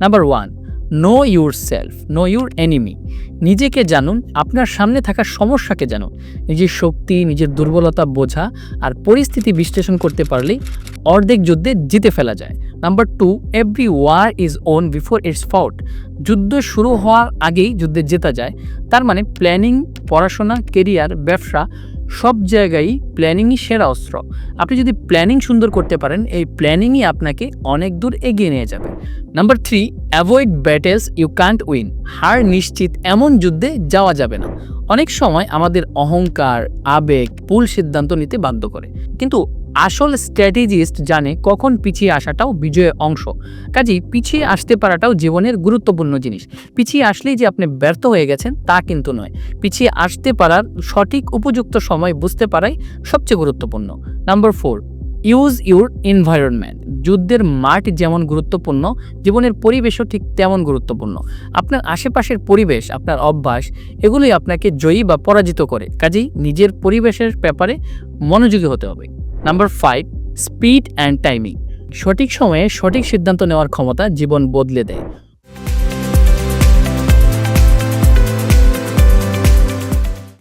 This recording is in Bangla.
Number 1, know yourself, know your enemy. নিজেকে জানুন, আপনার সামনে থাকা সমস্যাকে জানুন। নিজের শক্তি, নিজের দুর্বলতা বোঝা আর পরিস্থিতি বিশ্লেষণ করতে পারলেই অর্ধেক যুদ্ধে জিতে ফেলা যায়। Number 2, every war is won before it's fought. যুদ্ধ শুরু হওয়ার আগেই যুদ্ধে জেতা যায়। তার মানে প্ল্যানিং, পড়াশোনা, কেরিয়ার, ব্যবসা সব জায়গায় প্ল্যানিংই সেরা অস্ত্র। আপনি যদি প্ল্যানিং সুন্দর করতে পারেন, এই প্ল্যানিংই আপনাকে অনেক দূর এগিয়ে নিয়ে যাবে। Number 3, avoid battles you can't win. হার নিশ্চিত এমন যুদ্ধে যাওয়া যাবে না। অনেক সময় আমাদের অহংকার, আবেগ ভুল সিদ্ধান্ত নিতে বাধ্য করে, কিন্তু আসল স্ট্র্যাটেজিস্ট জানে কখন পিছিয়ে আসাটাও বিজয়ের অংশ। কাজেই পিছিয়ে আসতে পারাটাও জীবনের গুরুত্বপূর্ণ জিনিস। পিছিয়ে আসলেই যে আপনি ব্যর্থ হয়ে গেছেন তা কিন্তু নয়। পিছিয়ে আসতে পারার সঠিক উপযুক্ত সময় বুঝতে পারাই সবচেয়ে গুরুত্বপূর্ণ। Number 4, use your environment. যুদ্ধের মাঠ যেমন গুরুত্বপূর্ণ, জীবনের পরিবেশও ঠিক তেমন গুরুত্বপূর্ণ। আপনার আশেপাশের পরিবেশ, আপনার অভ্যাস, এগুলোই আপনাকে জয়ী বা পরাজিত করে। কাজেই নিজের পরিবেশের ব্যাপারে মনোযোগী হতে হবে। Number 5, speed and timing. সঠিক সময়ে সঠিক সিদ্ধান্ত নেওয়ার ক্ষমতা জীবন বদলে দেয়।